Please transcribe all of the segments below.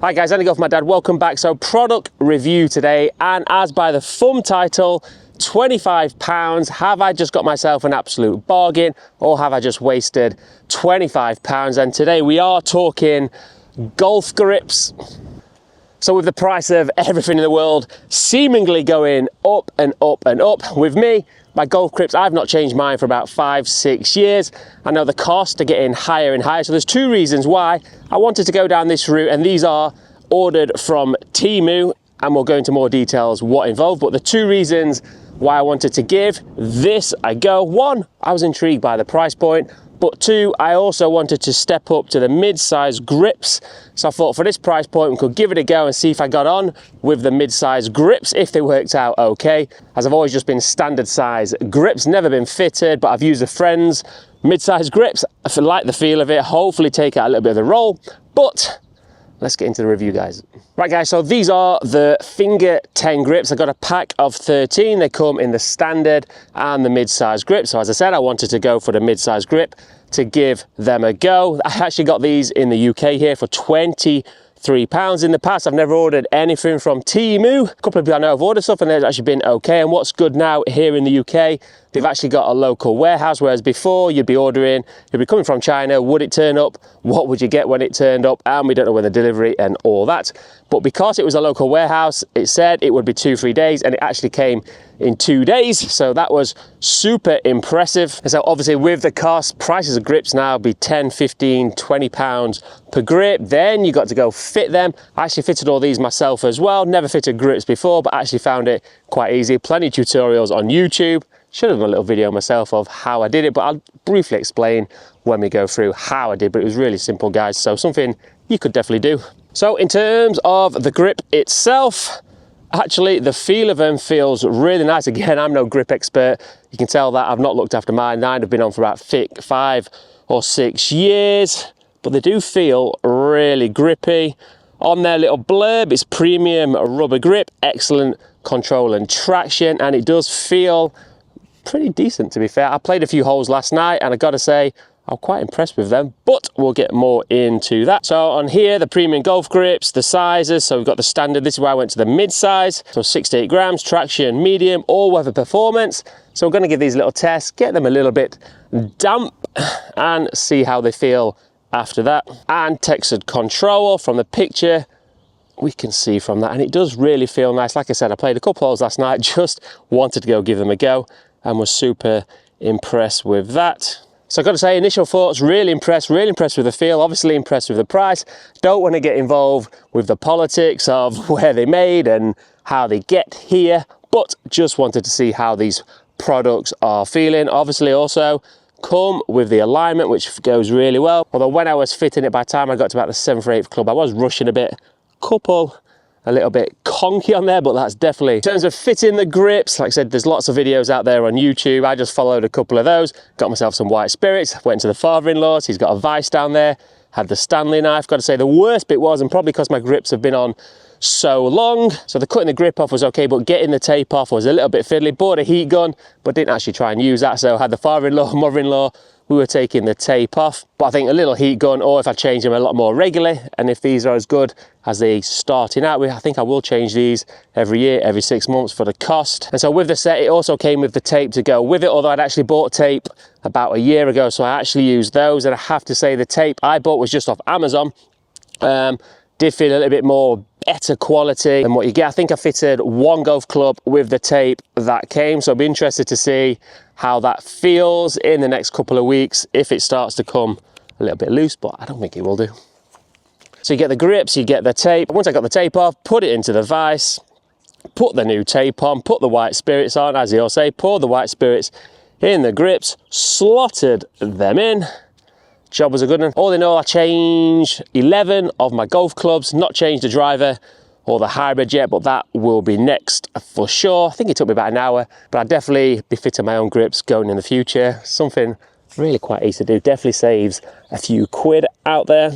Hi guys, Andy Go for my dad, welcome back. So product review today, and as by the thumb title, £25. Have I just got myself an absolute bargain, or have I just wasted £25? And today we are talking golf grips. So with the price of everything in the world seemingly going up and up and up, with me, my golf grips, I've not changed mine for about 5-6 years. I know the costs are getting higher and higher. So there's two reasons why I wanted to go down this route, and these are ordered from Temu, and we'll go into more details what involved. But the two reasons why I wanted to give this a go: one, I was intrigued by the price point, but two, I also wanted to step up to the mid-size grips. So I thought for this price point, we could give it a go and see if I got on with the mid-size grips, if they worked out okay. As I've always just been standard size grips, never been fitted, but I've used a friend's mid-size grips. I like the feel of it, hopefully take out a little bit of the roll, but let's get into the review, guys. Right guys, so these are the Finger 10 grips. I got a pack of 13. They come in the standard and the mid-size grip. So as I said, I wanted to go for the mid-size grip to give them a go. I actually got these in the UK here for £23. In the past, I've never ordered anything from Temu. A couple of people I know have ordered stuff and they've actually been okay. And what's good now here in the UK, they've actually got a local warehouse, whereas before you'd be ordering, you'd be coming from China, would it turn up? What would you get when it turned up? And we don't know when the delivery and all that. But because it was a local warehouse, it said it would be 2-3 days, and it actually came in 2 days. So that was super impressive. And so obviously with the cost, prices of grips now be 10, 15, £20 per grip. Then you got to go fit them. I actually fitted all these myself as well. Never fitted grips before, but actually found it quite easy. Plenty of tutorials on YouTube. Should have done a little video myself of how I did it, but I'll briefly explain when we go through how I did. But it was really simple, guys, so something you could definitely do. So in terms of the grip itself, actually the feel of them feels really nice. Again, I'm no grip expert. You can tell that I've not looked after mine. Mine have been on for about 5 or 6 years, but they do feel really grippy. On their little blurb, it's premium rubber grip, excellent control and traction, and it does feel pretty decent, to be fair. I played a few holes last night and I gotta say I'm quite impressed with them, but we'll get more into that. So on here, the premium golf grips, the sizes, so we've got the standard. This is why I went to the mid-size, so 6 to 8 grams, traction, medium, all-weather performance. So we're gonna give these a little test, get them a little bit damp and see how they feel after that. And textured control from the picture, we can see from that, and it does really feel nice. Like I said, I played a couple holes last night, just wanted to go give them a go, and was super impressed with that. So I've got to say, initial thoughts, really impressed with the feel, obviously impressed with the price. Don't want to get involved with the politics of where they made and how they get here, but just wanted to see how these products are feeling. Obviously also come with the alignment, which goes really well. Although when I was fitting it, by the time I got to about the 7th or 8th club, I was rushing a bit. Couple a little bit conky on there, but that's definitely, in terms of fitting the grips, like I said, there's lots of videos out there on YouTube. I just followed a couple of those, got myself some white spirits, went to the father-in-law's, he's got a vice down there, had the Stanley knife. Got to say the worst bit was, and probably because my grips have been on so long, so the cutting the grip off was okay, but getting the tape off was a little bit fiddly. Bought a heat gun, but didn't actually try and use that, so had the father-in-law, mother-in-law, we were taking the tape off. But I think a little heat gun, or if I change them a lot more regularly, and if these are as good as they starting out with, I think I will change these every year, every 6 months for the cost. And so with the set, it also came with the tape to go with it, although I'd actually bought tape about a year ago, so I actually used those. And I have to say, the tape I bought was just off Amazon. Did feel a little bit more better quality than what you get. I think I fitted one golf club with the tape that came, so I'll be interested to see how that feels in the next couple of weeks, if it starts to come a little bit loose, but I don't think it will do. So you get the grips, you get the tape. Once I got the tape off, put it into the vise, put the new tape on, put the white spirits on, as they all say, pour the white spirits in the grips, slotted them in. Job was a good one. All in all, I changed 11 of my golf clubs, not changed the driver or the hybrid yet, but that will be next for sure. I think it took me about an hour, but I'll definitely be fitting my own grips going in the future. Something really quite easy to do, definitely saves a few quid out there.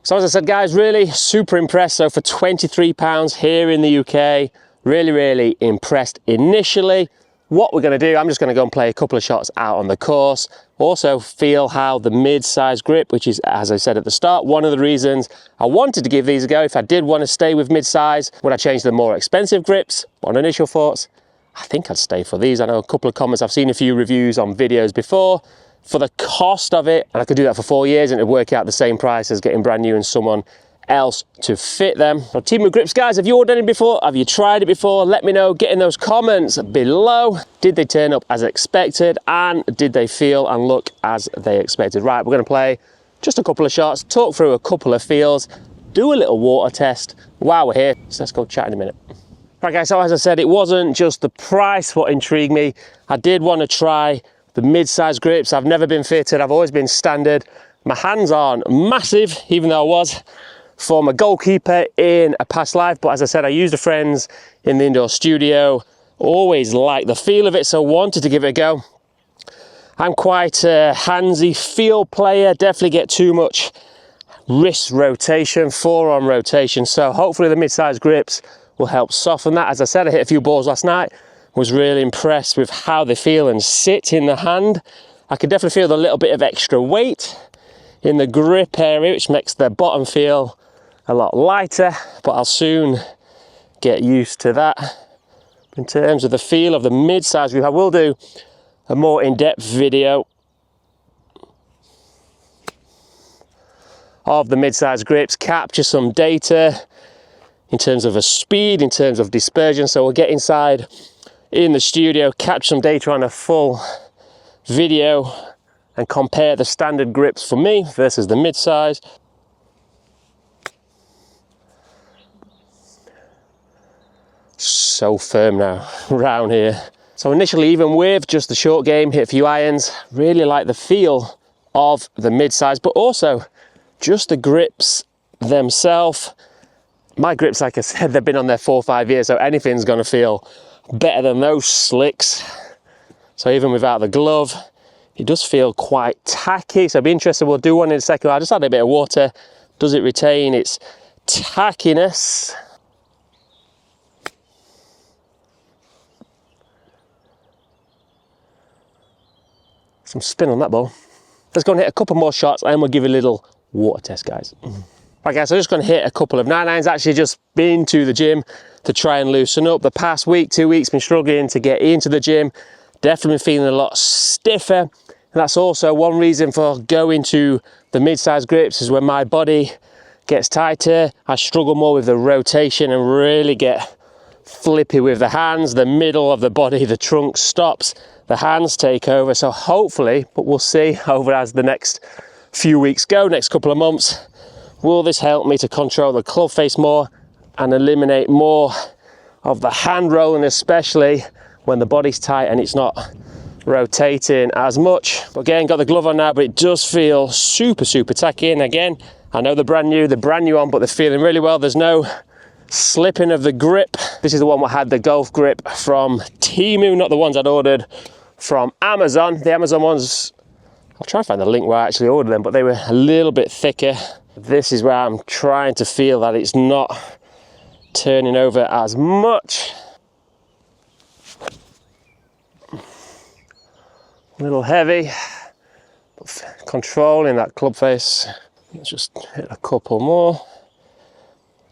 So as I said, guys, really super impressed. So for £23 here in the UK, really impressed initially. what we're going to do, I'm just going to go and play a couple of shots out on the course. Also feel how the mid-size grip, which is, as I said at the start, one of the reasons I wanted to give these a go. If I did want to stay with mid-size, would I change the more expensive grips? On initial thoughts, I think I'd stay for these. I know a couple of comments, I've seen a few reviews on videos before for the cost of it, and I could do that for 4 years and it'd work out the same price as getting brand new and someone else to fit them. So Temu grips, guys, have you ordered any before? Have you tried it before? Let me know, get in those comments below. Did they turn up as expected, and did they feel and look as they expected? Right, we're going to play just a couple of shots, talk through a couple of feels, do a little water test while we're here. So let's go chat in a minute. Right guys, so as I said, it wasn't just the price what intrigued me. I did want to try the mid-size grips. I've never been fitted, I've always been standard. My hands aren't massive, even though I was former goalkeeper in a past life, but as I said, I used a friend's in the indoor studio, always liked the feel of it, so wanted to give it a go. I'm quite a handsy feel player, definitely get too much wrist rotation, forearm rotation, so hopefully the mid-size grips will help soften that. As I said, I hit a few balls last night, was really impressed with how they feel and sit in the hand. I could definitely feel a little bit of extra weight in the grip area, which makes the bottom feel a lot lighter, but I'll soon get used to that. In terms of the feel of the mid-size grip, I will do a more in-depth video of the mid-size grips, capture some data in terms of a speed, in terms of dispersion, so we'll get inside in the studio, capture some data on a full video and compare the standard grips for me versus the mid-size. So firm now around here. So initially, even with just the short game, hit a few irons, really like the feel of the mid-size, but also just the grips themselves. My grips, like I said, they've been on there 4 or 5 years, so anything's going to feel better than those slicks. So even without the glove, it does feel quite tacky, so I'll be interested. We'll do one in a second. I just add a bit of water. Does it retain its tackiness? Some spin on that ball. Let's go and hit a couple more shots and we'll give it a little water test, guys. Right guys, so I'm just going to hit a couple of 9-irons. Actually just been to the gym to try and loosen up. The past week, 2 weeks, been struggling to get into the gym. Definitely been feeling a lot stiffer. And that's also one reason for going to the mid-size grips, is when my body gets tighter, I struggle more with the rotation and really get flippy with the hands. The middle of the body, the trunk stops, the hands take over. So hopefully, but we'll see over as the next few weeks go, next couple of months, will this help me to control the club face more and eliminate more of the hand rolling, especially when the body's tight and it's not rotating as much. But again, got the glove on now, but it does feel super tacky. And again, I know they're brand new on, but they're feeling really well. There's no slipping of the grip. This is the one that had the golf grip from Temu, not the ones I'd ordered from Amazon. The Amazon ones, I'll try and find the link where I actually ordered them, but they were a little bit thicker. This is where I'm trying to feel that it's not turning over as much. A little heavy, but controlling that club face. Let's just hit a couple more.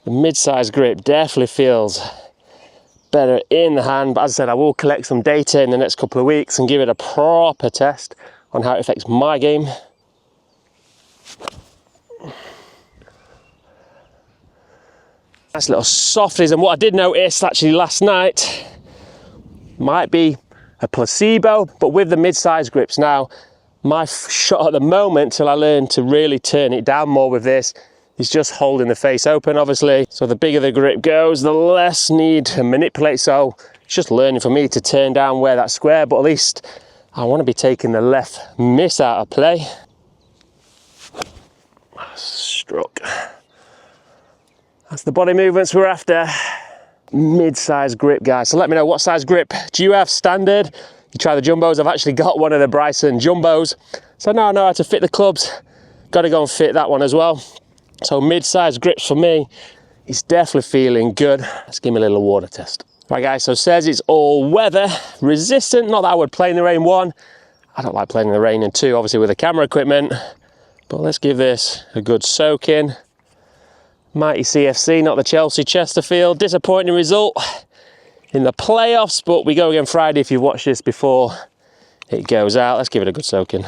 The mid-size grip definitely feels better in the hand, but as I said, I will collect some data in the next couple of weeks and give it a proper test on how it affects my game. Nice little softies, and what I did notice actually last night might be a placebo, but with the mid-size grips now, my shot at the moment, till I learn to really turn it down more with this, is just holding the face open, obviously. So the bigger the grip goes, the less need to manipulate. So it's just learning for me to turn down where that's square, but at least I want to be taking the left miss out of play. Struck. That's the body movements we're after. Mid-size grip, guys. So let me know, what size grip do you have? Standard? You try the jumbos? I've actually got one of the Bryson jumbos, so now I know how to fit the clubs. Got to go and fit that one as well. So mid-size grips for me is definitely feeling good. Let's give me a little water test. Right guys, so it says it's all weather resistant. Not that I would play in the rain, 1. I don't like playing in the rain, and 2, obviously with the camera equipment. But let's give this a good soak in. Mighty CFC, not the Chelsea Chesterfield. Disappointing result in the playoffs, but we go again Friday if you've watched this before it goes out. Let's give it a good soak in.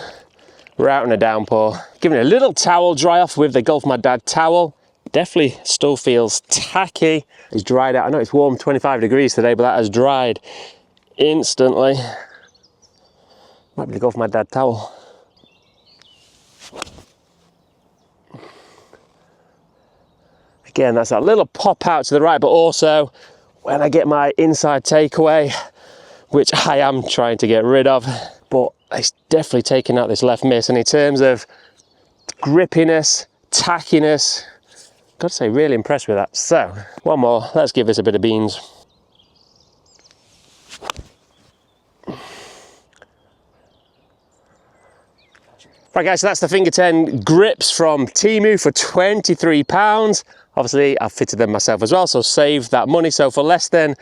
We're out in a downpour. Giving it a little towel dry off with the Golf My Dad towel. Definitely still feels tacky. It's dried out. I know it's warm, 25 degrees today, but that has dried instantly. Might be the Golf My Dad towel. Again, that's that little pop out to the right, but also when I get my inside takeaway, which I am trying to get rid of, but it's definitely taking out this left miss. And in terms of grippiness, tackiness, got to say, really impressed with that. So, one more, let's give this a bit of beans. Right guys, so that's the Finger 10 grips from Temu for £23. Obviously, I've fitted them myself as well, so save that money. So for less than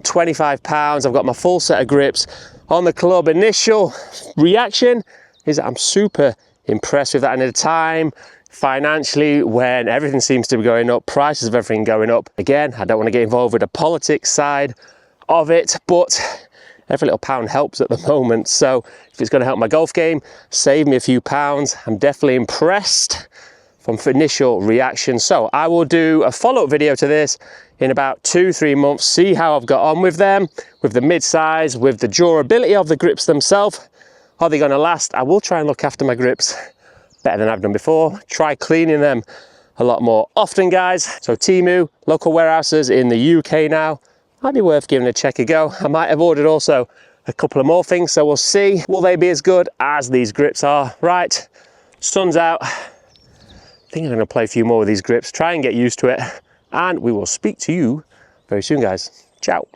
£25, I've got my full set of grips on the club. Initial reaction is that I'm super impressed with that. And at a time, financially, when everything seems to be going up, prices of everything going up. Again, I don't want to get involved with the politics side of it, but every little pound helps at the moment. So if it's going to help my golf game, save me a few pounds, I'm definitely impressed from initial reaction. So I will do a follow-up video to this in about 2-3 months, see how I've got on with them, with the mid-size, with the durability of the grips themselves. Are they going to last? I will try and look after my grips better than I've done before. Try cleaning them a lot more often, guys. So Temu, local warehouses in the UK now. Might be worth giving a check a go. I might have ordered also a couple of more things, so we'll see. Will they be as good as these grips are? Right, sun's out. I think I'm going to play a few more with these grips, try and get used to it, and we will speak to you very soon, guys. Ciao.